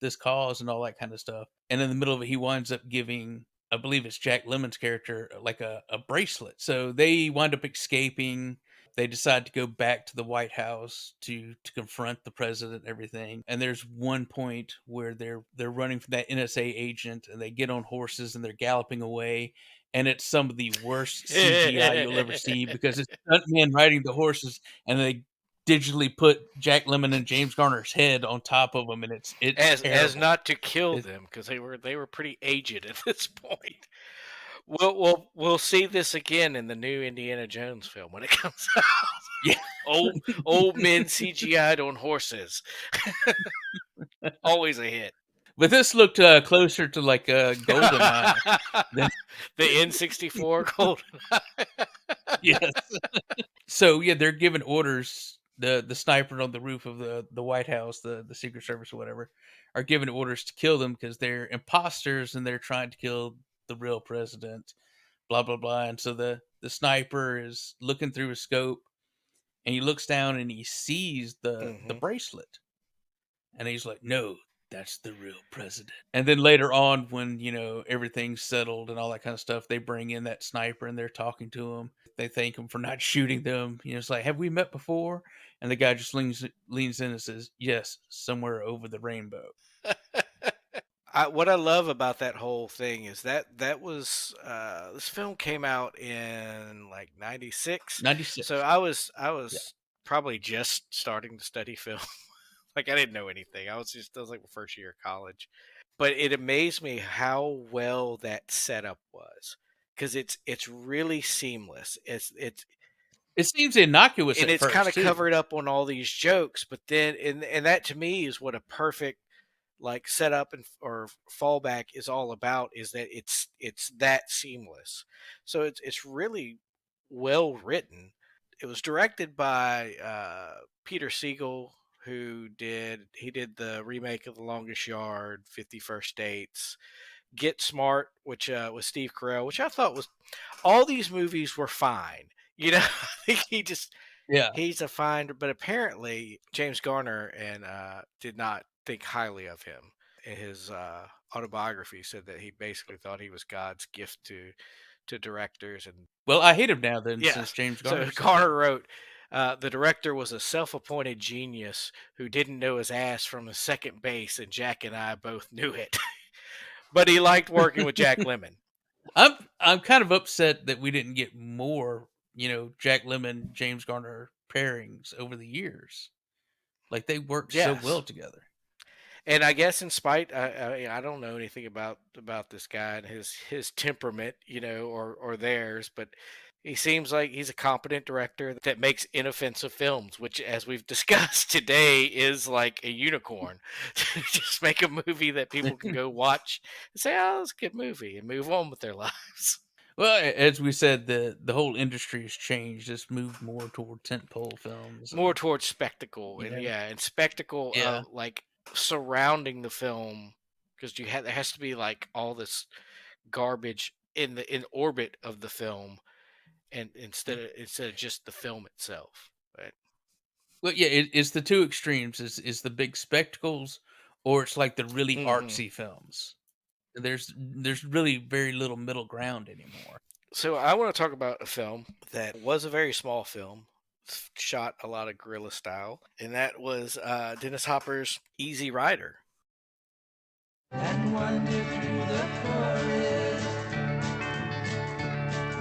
this cause and all that kind of stuff. And in the middle of it, he winds up giving, I believe it's Jack Lemmon's character, like a bracelet. So they wind up escaping. They decide to go back to the White House to confront the president and everything. And there's one point where they're running from that NSA agent, and they get on horses and they're galloping away. And it's some of the worst CGI you'll ever see, because it's stuntmen riding the horses, and they digitally put Jack Lemmon and James Garner's head on top of them, and it's as not to kill them, because they were pretty aged at this point. We'll see this again in the new Indiana Jones film when it comes out. Yeah, old men CGI'd on horses. Always a hit. But this looked closer to like a GoldenEye than the N64 GoldenEye. Yes. So yeah, they're giving orders. The sniper on the roof of the White House, the Secret Service or whatever, are giving orders to kill them because they're imposters and they're trying to kill the real president, blah blah blah. And so the sniper is looking through his scope, and he looks down and he sees the bracelet, and he's like, "No, that's the real president." And then later on, when everything's settled and all that kind of stuff, they bring in that sniper and they're talking to him. They thank him for not shooting them. It's like, "Have we met before?" And the guy just leans in and says, "Yes, somewhere over the rainbow." What I love about that whole thing is that was this film came out in like 96. 96. So I was probably just starting to study film. Like I didn't know anything. I was like my first year of college. But it amazed me how well that setup was, because it's really seamless. It seems innocuous, and at it's first, kind of too. covered up on all these jokes. But then, and that to me is what a perfect like setup or fallback is all about, is that it's that seamless. So it's really well written. It was directed by Peter Siegel, he did the remake of The Longest Yard, 50 First Dates, Get Smart, which was Steve Carell, which I thought was, all these movies were fine. You know, I think Yeah. he's a fine, but apparently James Garner and did not think highly of him. In his autobiography, said that he basically thought he was God's gift to directors. And Well, I hate him now then, yeah, since James so Garner said Garner wrote, the director was a self-appointed genius who didn't know his ass from his second base, and Jack and I both knew it. But he liked working with Jack Lemmon. I'm kind of upset that we didn't get more, Jack Lemmon, James Garner pairings over the years. Like, they worked so Yes. well together. And I guess in spite, I don't know anything about this guy and his temperament, or theirs, but he seems like he's a competent director that makes inoffensive films, which, as we've discussed today, is like a unicorn. Just make a movie that people can go watch and say, "Oh, it's a good movie," and move on with their lives. Well, as we said, the whole industry has changed. It's moved more toward tentpole films. More towards spectacle, Yeah. and spectacle Yeah. of like surrounding the film, because there has to be like all this garbage in orbit of the film, and instead of just the film itself. But Well, yeah, it's the two extremes. Is the big spectacles, or it's like the really artsy films. There's really very little middle ground anymore. So I want to talk about a film that was a very small film, shot a lot of guerrilla style, and that was Dennis Hopper's Easy Rider. And wander through the forest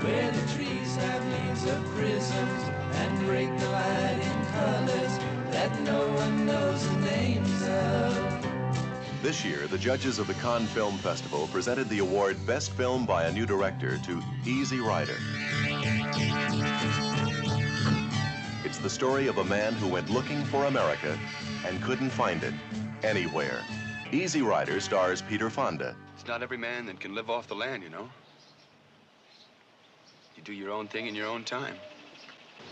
where the trees have leaves of prisms and break the light in colors that no one knows the names of. This year, the judges of the Cannes Film Festival presented the award Best Film by a New Director to Easy Rider. It's the story of a man who went looking for America and couldn't find it anywhere. Easy Rider stars Peter Fonda. It's not every man that can live off the land, you know. You do your own thing in your own time.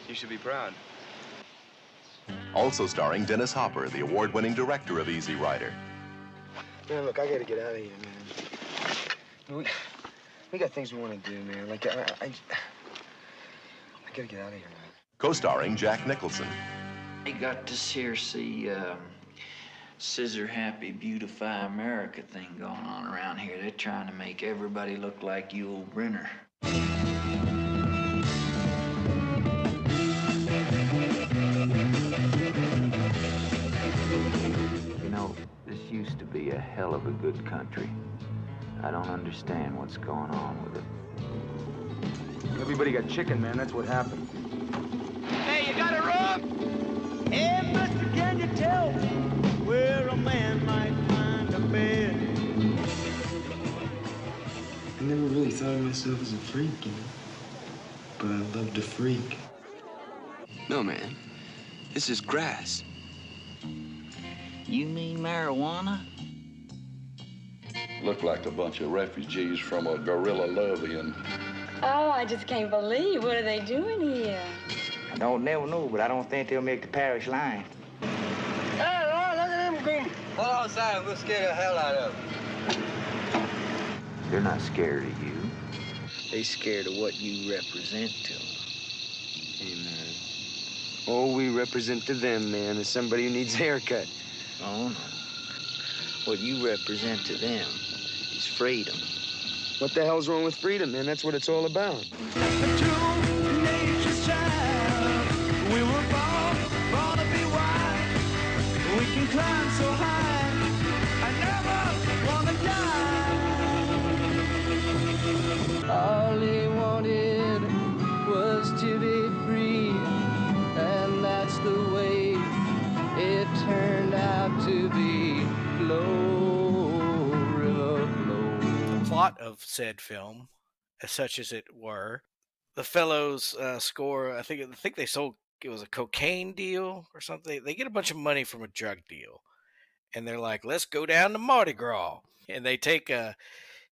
You should be proud. Also starring Dennis Hopper, the award-winning director of Easy Rider. Man, look, I gotta get out of here, man. We got things we want to do, man. Like, I gotta get out of here, man. Co-starring Jack Nicholson. I got this here, see, Scissor Happy Beautify America thing going on around here. They're trying to make everybody look like Yul Brynner. You know, this used to be a hell of a good country. I don't understand what's going on with it. Everybody got chicken, man. That's what happened. Hey, you got a room? Hey, mister, can you tell me where a man might find a bed? I never really thought of myself as a freak, you know. But I love to freak. No, man. This is grass. You mean marijuana? Look like a bunch of refugees from a guerrilla love-in. Oh, I just can't believe. What are they doing here? I don't never know, but I don't think they'll make the parish line. Hey, Lord, look at them goons. Hold outside and we'll scare the hell out of them. They're not scared of you. They scared of what you represent to them. Hey, man. All we represent to them, man, is somebody who needs a haircut. Oh, no. What you represent to them is freedom. What the hell's wrong with freedom, man? That's what it's all about. Nature's child. We were born to be wild. We can climb so high. I never wanna die. All he wanted was to be free, and that's the way it turned out to be. Flow, river, flow. Plot of said film, as such as it were, the fellows score. I think they sold. It was a cocaine deal or something. They get a bunch of money from a drug deal, and they're like, "Let's go down to Mardi Gras," and they take a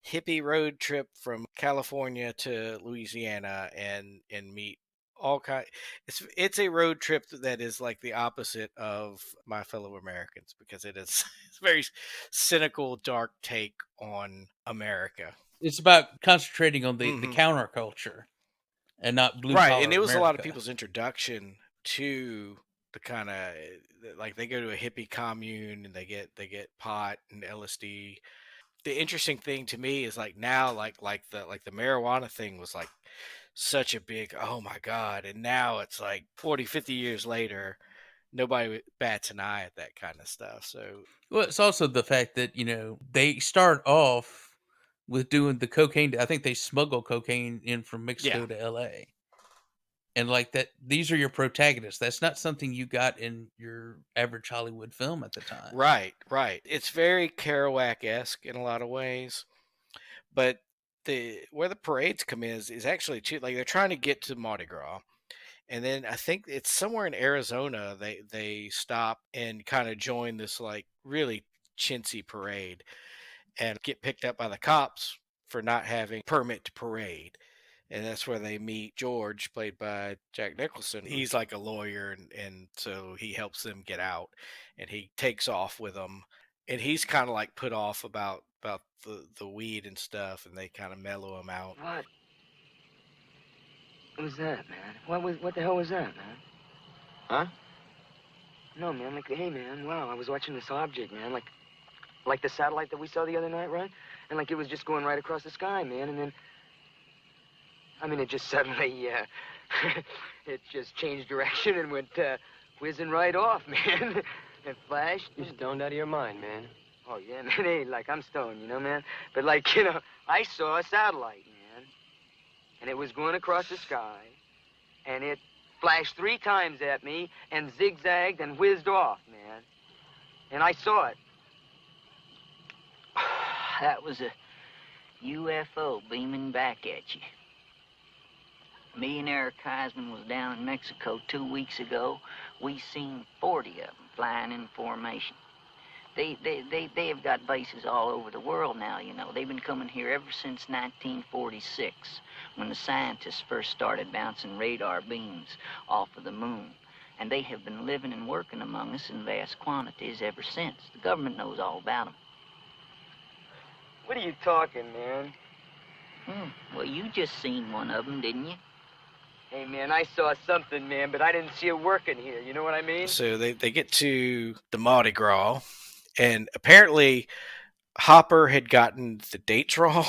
hippie road trip from California to Louisiana and meet all kind. It's a road trip that is like the opposite of My Fellow Americans, because it is it's a very cynical, dark take on America. It's about concentrating on the Mhm. counterculture and not blue Right, and collar it was a lot of America. people's introduction to the kind of, like, they go to a hippie commune and they get pot and LSD. The interesting thing to me is, like, now, like the marijuana thing was like such a big, oh my god, and now it's like 40, 50 years later, nobody bats an eye at that kind of stuff. So Well, it's also the fact that, they start off with doing the cocaine. I think they smuggle cocaine in from yeah, Mexico to LA. And like that, these are your protagonists. That's not something you got in your average Hollywood film at the time. right. It's very Kerouac-esque in a lot of ways, but the where the parades come in is actually too, like, they're trying to get to Mardi Gras. And then I think it's somewhere in Arizona they stop and kind of join this, like, really chintzy parade, and get picked up by the cops for not having permit to parade. And that's where they meet George, played by Jack Nicholson. He's like a lawyer, and so he helps them get out, and he takes off with them. And he's kind of like put off about the weed and stuff, and they kind of mellow him out. What was that, man? What the hell was that, man? Huh? No, man, like, hey, man, wow, I was watching this object, man, like the satellite that we saw the other night, right? And like it was just going right across the sky, man, and then, I mean, it just suddenly, it just changed direction and went, whizzing right off, man. It flashed. You're stoned out of your mind, man. Oh, yeah, man, hey, like, I'm stoned, man? But, like, I saw a satellite, man, and it was going across the sky, and it flashed 3 times at me and zigzagged and whizzed off, man. And I saw it. That was a UFO beaming back at you. Me and Eric Heisman was down in Mexico 2 weeks ago. We seen 40 of them flying in formation. They have got bases all over the world now, They've been coming here ever since 1946, when the scientists first started bouncing radar beams off of the moon. And they have been living and working among us in vast quantities ever since. The government knows all about them. What are you talking, man? Well, you just seen one of them, didn't you? Hey, man, I saw something, man, but I didn't see it working here. You know what I mean? So they get to the Mardi Gras, and apparently Hopper had gotten the dates wrong.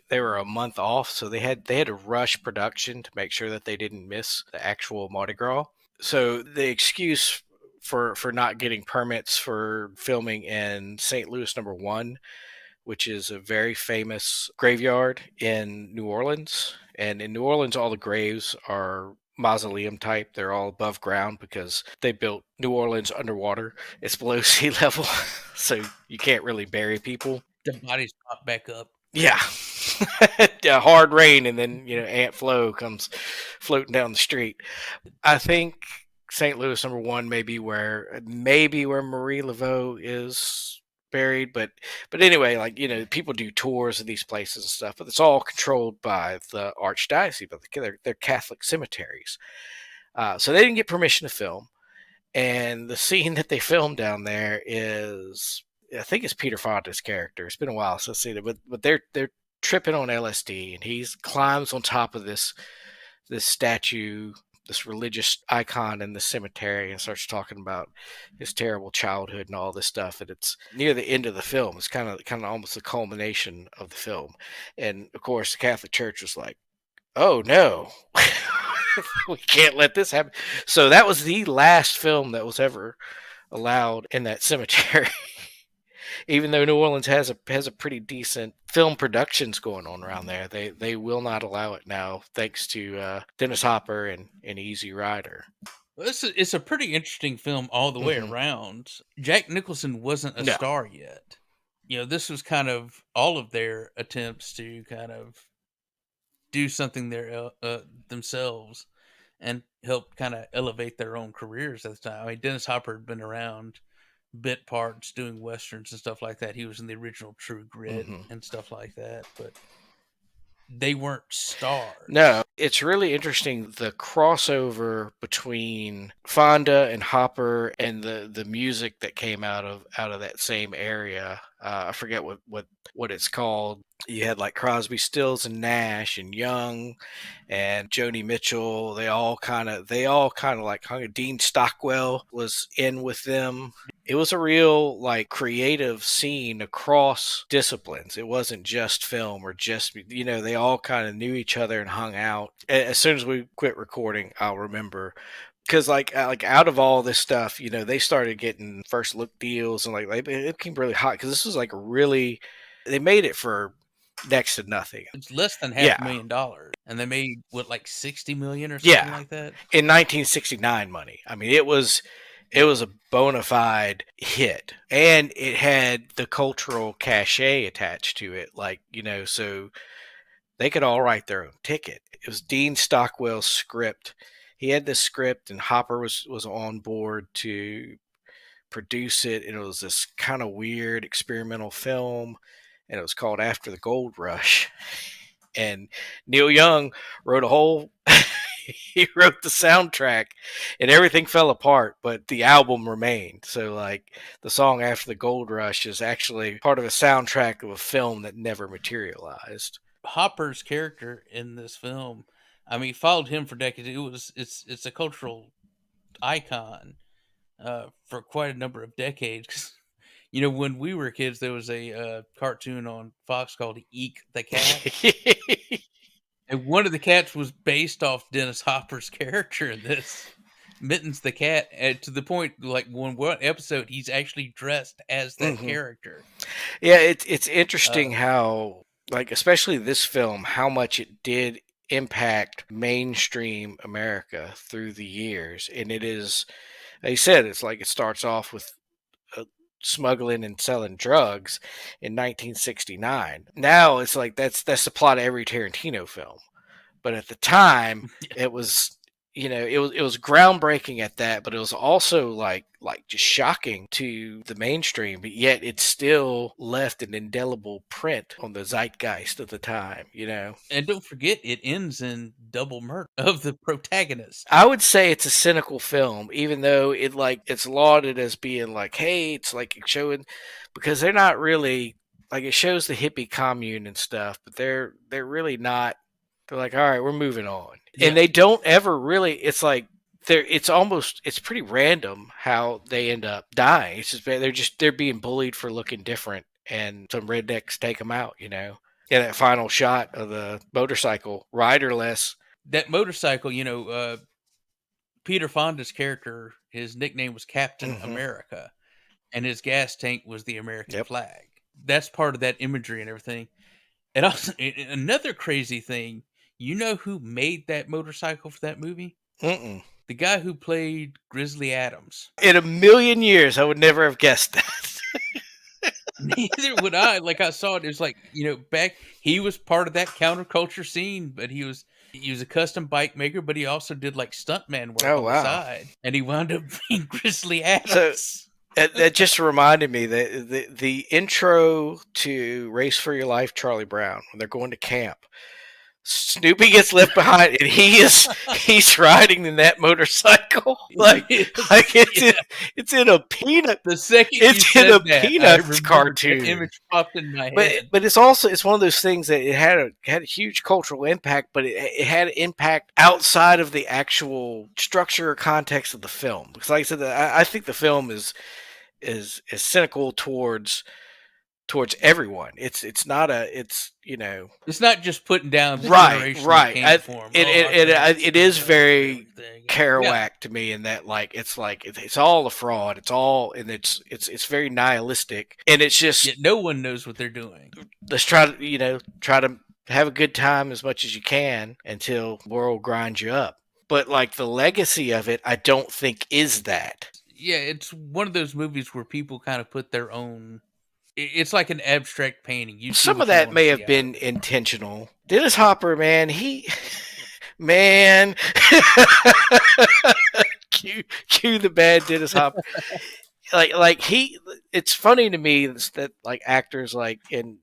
They were a month off, so they had to rush production to make sure that they didn't miss the actual Mardi Gras. So the excuse for not getting permits for filming in St. Louis #1, which is a very famous graveyard in New Orleans. And in New Orleans, all the graves are mausoleum type. They're all above ground because they built New Orleans underwater. It's below sea level, so you can't really bury people. The bodies pop back up. Yeah. A hard rain, and then, Aunt Flo comes floating down the street. I think St. Louis #1 may be where Marie Laveau is buried, but anyway, like, people do tours of these places and stuff, but it's all controlled by the archdiocese, but they're Catholic cemeteries. So they didn't get permission to film, and the scene that they filmed down there is, I think it's Peter Fonda's character. It's been a while since I've seen it, but they're tripping on LSD, and he climbs on top of this statue, this religious icon in the cemetery, and starts talking about his terrible childhood and all this stuff. And it's near the end of the film. It's kind of almost the culmination of the film. And of course, the Catholic Church was like, "Oh no, we can't let this happen." So that was the last film that was ever allowed in that cemetery. Even though New Orleans has a pretty decent film productions going on around there, they will not allow it now, thanks to Dennis Hopper and Easy Rider. It's a pretty interesting film all the way around. Jack Nicholson wasn't a star yet. This was kind of all of their attempts to kind of do something there themselves and help kind of elevate their own careers at the time. I mean, Dennis Hopper had been around bit parts doing westerns and stuff like that. He was in the original True Grit and stuff like that, but they weren't stars. No, It's really interesting, the crossover between Fonda and Hopper and the music that came out of that same area. I forget what it's called. You had like Crosby, Stills, and Nash, and Young, and Joni Mitchell. They all kind of like hung. Dean Stockwell was in with them. It was a real like creative scene across disciplines. It wasn't just film or just, they all kind of knew each other and hung out. As soon as we quit recording, I'll remember, because like out of all this stuff, they started getting first look deals, and like it became really hot because this was like really, they made it for next to nothing. It's less than Yeah. $500,000, and they made what, like 60 million or something Yeah. like that. In 1969 money. I mean, it was a bona fide hit, and it had the cultural cachet attached to it. Like, so they could all write their own ticket. It was Dean Stockwell's script. He had this script, and Hopper was on board to produce it, and it was this kind of weird experimental film, and it was called After the Gold Rush. And Neil Young wrote a whole he wrote the soundtrack, and everything fell apart, but the album remained. So like the song After the Gold Rush is actually part of a soundtrack of a film that never materialized. Hopper's character in this film, I mean, followed him for decades. It's a cultural icon for quite a number of decades. When we were kids, there was a cartoon on Fox called Eek the Cat. And one of the cats was based off Dennis Hopper's character in this, Mittens the cat, and to the point, like one episode, he's actually dressed as that character. Yeah, it's interesting how, like, especially this film, how much it did impact mainstream America through the years. And it is, like you said, it's like it starts off with smuggling and selling drugs in 1969. Now it's like that's the plot of every Tarantino film. But at the time, it was, it was groundbreaking at that, but it was also like just shocking to the mainstream. But yet it still left an indelible print on the zeitgeist of the time. And don't forget, it ends in double murder of the protagonist. I would say it's a cynical film, even though it's lauded as being like, hey, it's like showing, because they're not really like, it shows the hippie commune and stuff, but they're really not. They're like, all right, we're moving on. Yeah. And they don't ever really, it's like, it's pretty random how they end up dying. It's just, they're being bullied for looking different, and some rednecks take them out, And that final shot of the motorcycle, riderless. That motorcycle, Peter Fonda's character, his nickname was Captain America, and his gas tank was the American flag. That's part of that imagery and everything. And also, another crazy thing, you know who made that motorcycle for that movie? Mm-mm. The guy who played Grizzly Adams. In a million years, I would never have guessed that. Neither would I. Like, I saw it. It was like, back, he was part of that counterculture scene, but he was a custom bike maker, but he also did like stuntman work on the side. And he wound up being Grizzly Adams. So that just reminded me that the intro to Race for Your Life, Charlie Brown, when they're going to camp, Snoopy gets left behind, and he's riding in that motorcycle like it's in a Peanut. The second it's you in a that, Peanuts cartoon. That image popped in my head. But it's one of those things that it had a huge cultural impact, but it had impact outside of the actual structure or context of the film. Because, like I said, I think the film is cynical towards everyone. It's not it's not just putting down the generation right. That came for him. It is very Kerouac to me in that it's all a fraud. It's all, and it's very nihilistic, and it's just yet no one knows what they're doing. Let's try to have a good time as much as you can until the world grinds you up. But like the legacy of it, I don't think is that. Yeah, it's one of those movies where people kind of put their own. It's like an abstract painting. Some of that may have been intentional. Dennis Hopper, man, cue the bad Dennis Hopper. It's funny to me that like actors like in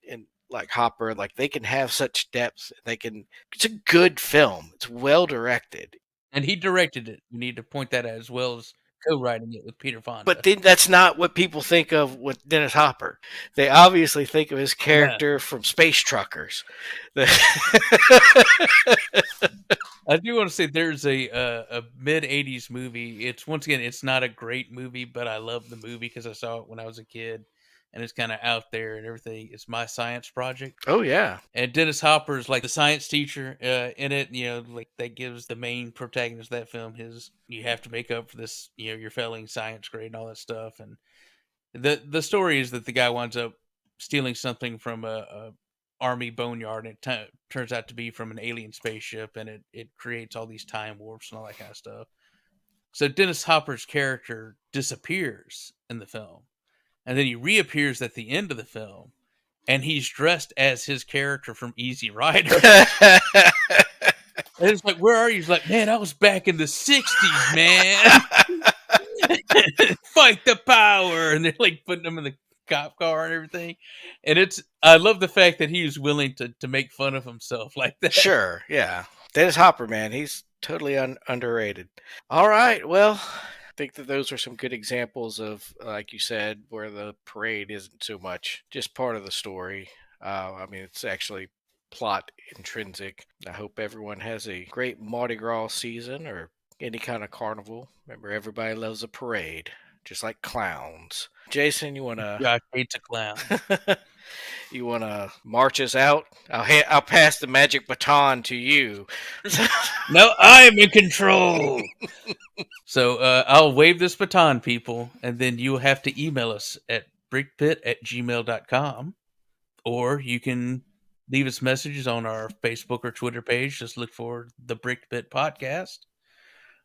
like Hopper, like they can have such depth. It's a good film. It's well directed. And he directed it. We need to point that out, as well as co-writing it with Peter Fonda. But then that's not what people think of with Dennis Hopper. They obviously think of his character from Space Truckers. I do want to say there's a mid '80s movie. It's not a great movie, but I love the movie because I saw it when I was a kid, and it's kind of out there and everything. It's My Science Project. Oh yeah, and Dennis Hopper's like the science teacher in it. Like that gives the main protagonist of that film you have to make up for this. You're failing science grade and all that stuff. And the story is that the guy winds up stealing something from a army boneyard, and it turns out to be from an alien spaceship, and it creates all these time warps and all that kind of stuff. So Dennis Hopper's character disappears in the film, and then he reappears at the end of the film, and he's dressed as his character from Easy Rider. And it's like, where are you? He's like, man, I was back in the 60s, man. Fight the power. And they're like putting him in the cop car and everything. And I love the fact that he was willing to make fun of himself like that. Sure, yeah. Dennis Hopper, man, he's totally underrated. All right, well, I think that those are some good examples of, like you said, where the parade isn't so much just part of the story. I mean, it's actually plot intrinsic. I hope everyone has a great Mardi Gras season or any kind of carnival. Remember, everybody loves a parade, just like clowns. Jason, you want to... God hates a clown. You want to march us out? I'll pass the magic baton to you. No, I'm in control. So I'll wave this baton, people, and then you'll have to email us at brickpit@gmail.com, or you can leave us messages on our Facebook or Twitter page. Just look for the Brick Pit Podcast.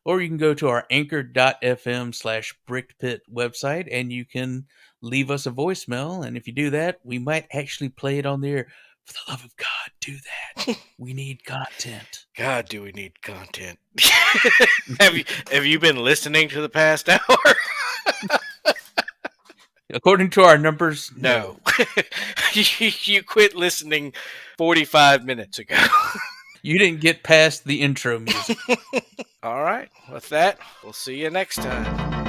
Or you can go to our anchor.fm/brickpit website, and you can leave us a voicemail. And if you do that, we might actually play it on there. For the love of God, do that. We need content. God, do we need content. Have you been listening to the past hour? According to our numbers, no. You quit listening 45 minutes ago. You didn't get past the intro music. All right. With that, we'll see you next time.